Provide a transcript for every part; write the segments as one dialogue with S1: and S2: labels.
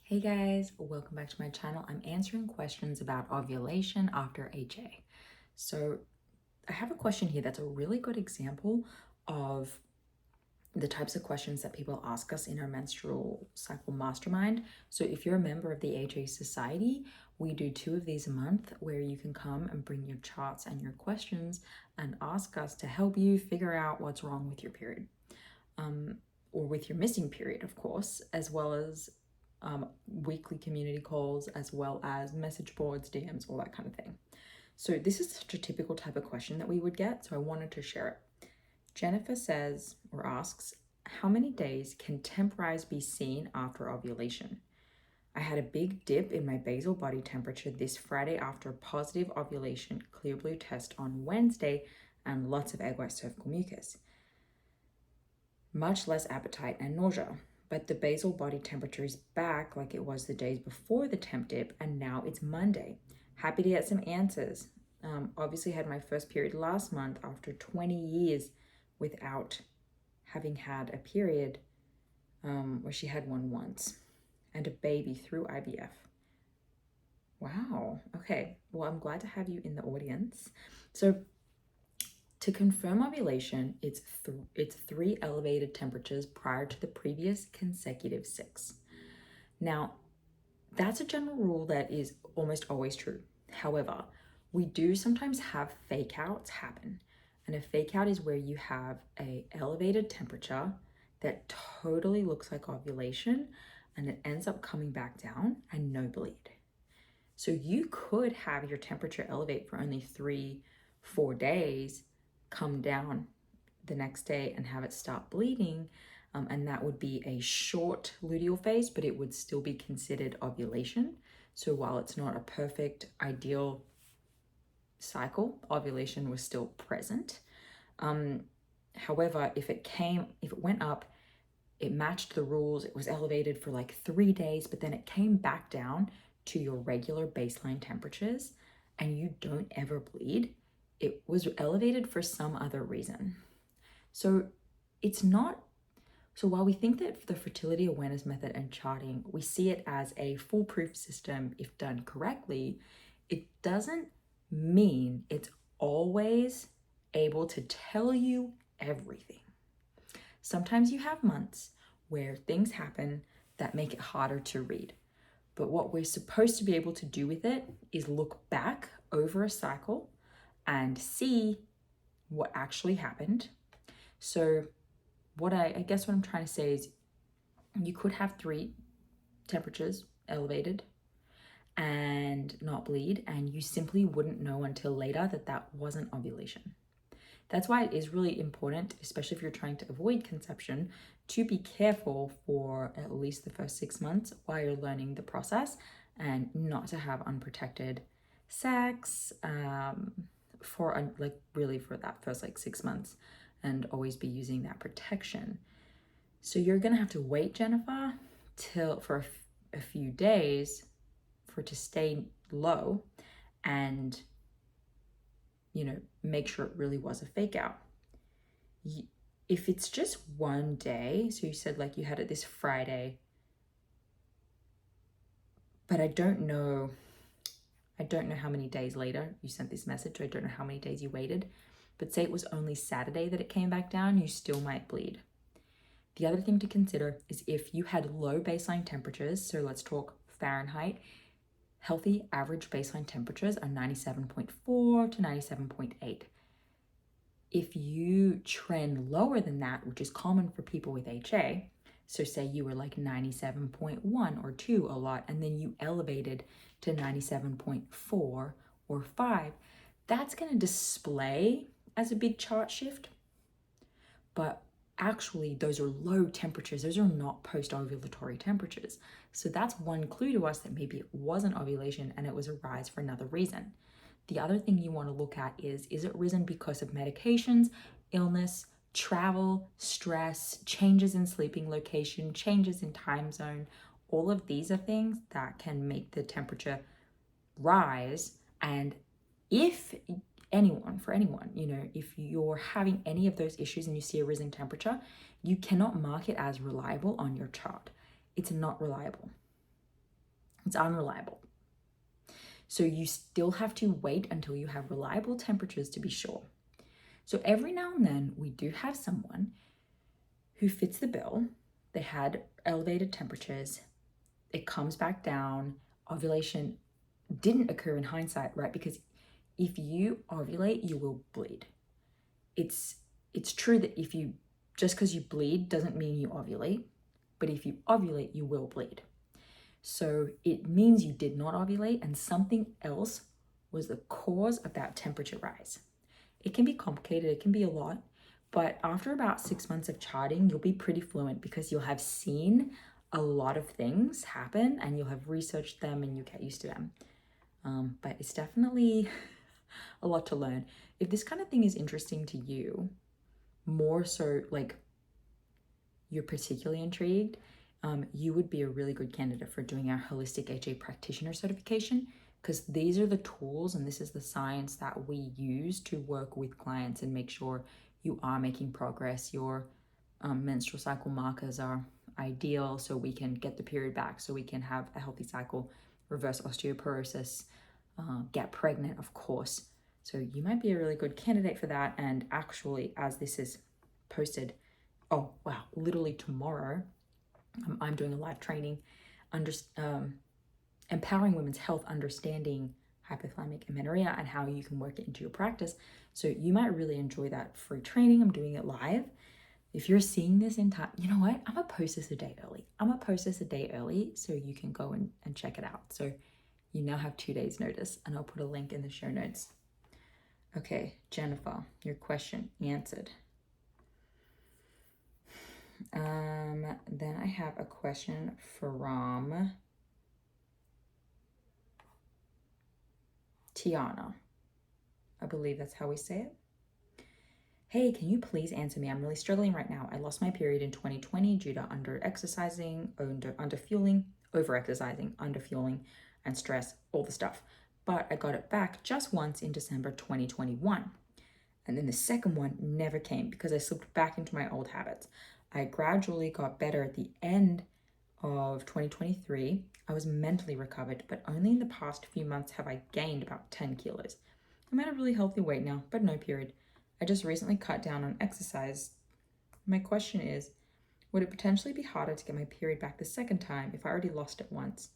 S1: Hey guys, welcome back to my channel. I'm answering questions about ovulation after HA. So I have a question here that's a really good example of the types of questions that people ask us in our menstrual cycle mastermind. So if you're a member of the HA Society, we do 2 of these a month where you can come and bring your charts and your questions and ask us to help you figure out what's wrong with your period. Or with your missing period, of course, as well as weekly community calls, as well as message boards, DMs, all that kind of thing. So this is such a typical type of question that we would get, so I wanted to share it. Jennifer says or asks, how many days can temp rise be seen after ovulation? I had a big dip in my basal body temperature this Friday after a positive ovulation clear blue test on Wednesday and lots of egg white cervical mucus. Much less appetite and nausea, but the basal body temperature is back like it was the days before the temp dip, and now it's Monday. Happy to get some answers. Obviously had my first period last month after 20 years without having had a period, where she had one once, and a baby through IVF. Wow, okay, well, I'm glad to have you in the audience. So to confirm ovulation, it's 3 elevated temperatures prior to the previous consecutive 6. Now, that's a general rule that is almost always true. However, we do sometimes have fake outs happen. And a fake out is where you have a elevated temperature that totally looks like ovulation and it ends up coming back down and no bleed. So you could have your temperature elevate for only 3-4 days, come down the next day and have it start bleeding, and that would be a short luteal phase, but it would still be considered ovulation. So while it's not a perfect ideal cycle, ovulation was still present. However, if it went up, it matched the rules, it was elevated for like 3 days, but then it came back down to your regular baseline temperatures and you don't ever bleed, it was elevated for some other reason. So it's not, so while we think that the fertility awareness method and charting, we see it as a foolproof system if done correctly, it doesn't mean it's always able to tell you everything. Sometimes you have months where things happen that make it harder to read. But what we're supposed to be able to do with it is look back over a cycle and see what actually happened. So I guess what I'm trying to say is you could have 3 temperatures elevated and not bleed, and you simply wouldn't know until later that that wasn't ovulation. That's why it is really important, especially if you're trying to avoid conception, to be careful for at least the first 6 months while you're learning the process and not to have unprotected sex for that first 6 months, and always be using that protection. So you're gonna have to wait, Jennifer, for a few days for it to stay low and make sure it really was a fake out. If it's just one day, so you said you had it this Friday, but I don't know how many days later you sent this message, or I don't know how many days you waited, but say it was only Saturday that it came back down, you still might bleed. The other thing to consider is if you had low baseline temperatures, so let's talk Fahrenheit, healthy average baseline temperatures are 97.4 to 97.8. If you trend lower than that, which is common for people with HA, so say you were 97.1 or 2 a lot, and then you elevated to 97.4 or 5, that's going to display as a big chart shift. But actually, those are low temperatures. Those are not post-ovulatory temperatures. So that's one clue to us that maybe it wasn't ovulation and it was a rise for another reason. The other thing you want to look at is it risen because of medications, illness, travel, stress, changes in sleeping location, changes in time zone? All of these are things that can make the temperature rise. And if anyone, if you're having any of those issues and you see a risen temperature, you cannot mark it as reliable on your chart. It's not reliable. It's unreliable. So you still have to wait until you have reliable temperatures to be sure. So every now and then we do have someone who fits the bill. They had elevated temperatures. It comes back down. Ovulation didn't occur in hindsight, right? Because if you ovulate, you will bleed. It's true that just because you bleed doesn't mean you ovulate, but if you ovulate, you will bleed. So it means you did not ovulate and something else was the cause of that temperature rise. It can be complicated, it can be a lot, but after about 6 months of charting, you'll be pretty fluent because you'll have seen a lot of things happen and you'll have researched them and you get used to them. But it's definitely a lot to learn. If this kind of thing is interesting to you, more so like you're particularly intrigued, you would be a really good candidate for doing our holistic HA practitioner certification, because these are the tools and this is the science that we use to work with clients and make sure you are making progress. Your menstrual cycle markers are ideal so we can get the period back, so we can have a healthy cycle, reverse osteoporosis, get pregnant, of course. So you might be a really good candidate for that. And actually, as this is posted, oh wow, literally tomorrow, I'm doing a live training empowering women's health, understanding hypothalamic amenorrhea and how you can work it into your practice. So you might really enjoy that free training. I'm doing it live. If you're seeing this in time, you know what? I'm gonna post this a day early so you can go and check it out. So you now have 2 days notice, and I'll put a link in the show notes. Okay, Jennifer, your question answered. Then I have a question from Tiana. I believe that's how we say it. Hey, can you please answer me? I'm really struggling right now. I lost my period in 2020 due to under-exercising, under-fueling, over-exercising, under-fueling, and stress, all the stuff. But I got it back just once in December 2021. And then the second one never came because I slipped back into my old habits. I gradually got better at the end of 2023. I was mentally recovered, but only in the past few months have I gained about 10 kilos. I'm at a really healthy weight now, but no period. I just recently cut down on exercise. My question is, would it potentially be harder to get my period back the second time if I already lost it once?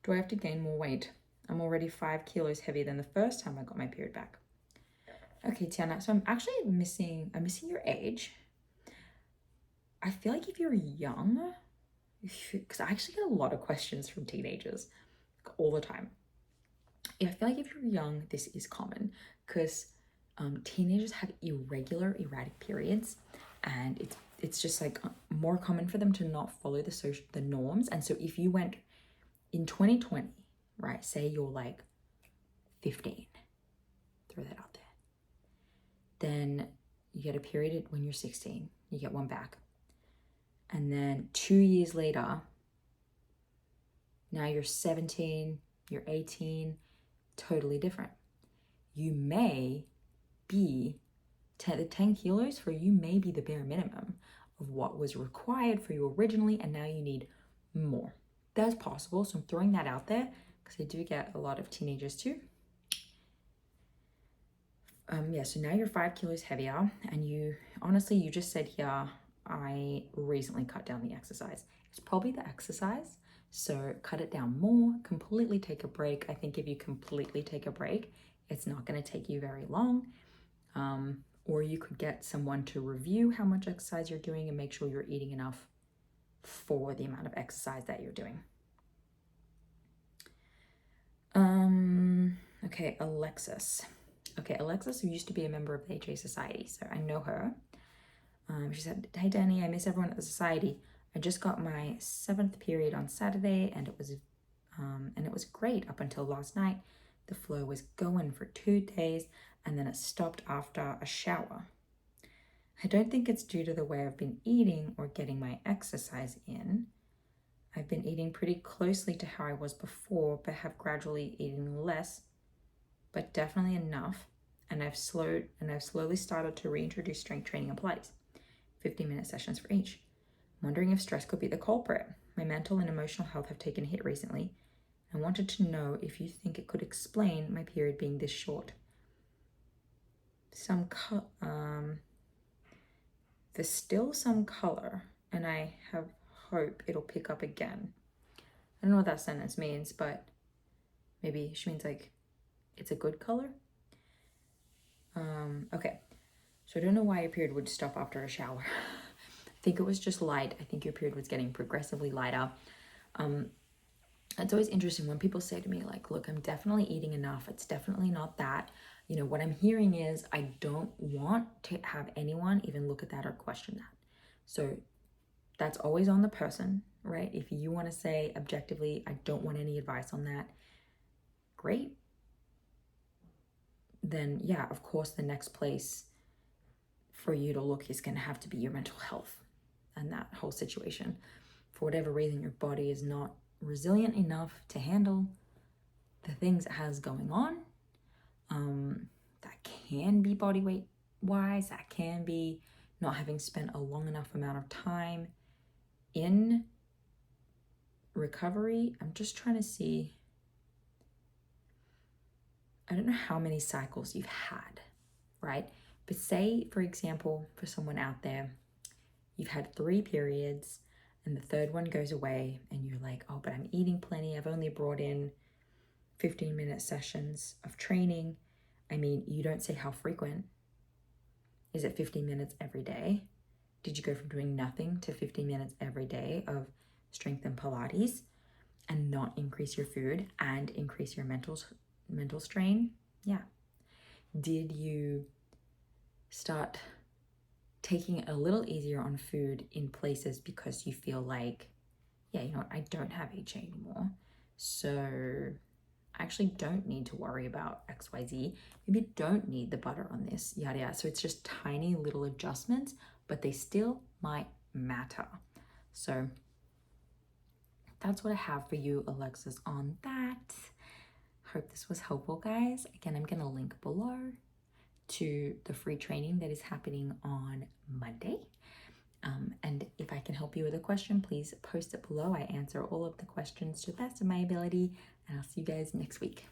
S1: Do I have to gain more weight? I'm already 5 kilos heavier than the first time I got my period back. Okay, Tiana, so I'm missing your age. I feel like if you're young, because I actually get a lot of questions from teenagers all the time. I feel like if you're young, this is common because teenagers have irregular, erratic periods, and it's just like more common for them to not follow the norms. And so if you went in 2020, right, say you're like 15, throw that out there, then you get a period when you're 16, you get one back. And then 2 years later, now you're 17, you're 18, totally different. You may be, the 10 kilos for you may be the bare minimum of what was required for you originally, and now you need more. That's possible, so I'm throwing that out there because I do get a lot of teenagers too. So now you're 5 kilos heavier, and you just said here, I recently cut down the exercise. It's probably the exercise, so cut it down more, completely take a break. I think if you completely take a break, it's not going to take you very long. Or you could get someone to review how much exercise you're doing and make sure you're eating enough for the amount of exercise that you're doing. Okay, Alexis, who used to be a member of the HA Society, so I know her. She said, hey Danny, I miss everyone at the society. I just got my 7th period on Saturday, and it was great up until last night. The flow was going for 2 days, and then it stopped after a shower. I don't think it's due to the way I've been eating or getting my exercise in. I've been eating pretty closely to how I was before, but have gradually eaten less, but definitely enough. And I've slowly started to reintroduce strength training and Pilates, 15-minute sessions for each. I'm wondering if stress could be the culprit. My mental and emotional health have taken a hit recently. I wanted to know if you think it could explain my period being this short. There's still some color, and I have hope it'll pick up again. I don't know what that sentence means, but maybe she means like it's a good color. Okay, so I don't know why your period would stop after a shower. I think it was just light. I think your period was getting progressively lighter. It's always interesting when people say to me, like, look, I'm definitely eating enough. It's definitely not that. You know, what I'm hearing is I don't want to have anyone even look at that or question that. So that's always on the person, right? If you want to say objectively, I don't want any advice on that, great. Then, yeah, of course, the next place for you to look is going to have to be your mental health and that whole situation. For whatever reason, your body is not resilient enough to handle the things it has going on. That can be body weight wise, that can be not having spent a long enough amount of time in recovery. I'm just trying to see, I don't know how many cycles you've had, right? But say, for example, for someone out there, you've had 3 periods and the third one goes away and you're like, oh, but I'm eating plenty. I've only brought in 15-minute sessions of training. I mean, you don't say how frequent. Is it 15 minutes every day? Did you go from doing nothing to 15 minutes every day of strength and Pilates and not increase your food and increase your mental strain? Yeah. Did you start taking it a little easier on food in places because you feel like, yeah, you know what, I don't have HA anymore, so I actually don't need to worry about XYZ. Maybe you don't need the butter on this, yada yada. So it's just tiny little adjustments, but they still might matter. So that's what I have for you, Alexis, on that. Hope this was helpful, guys. Again, I'm going to link below to the free training that is happening on Monday. And if I can help you with a question, please post it below. I answer all of the questions to the best of my ability, and I'll see you guys next week.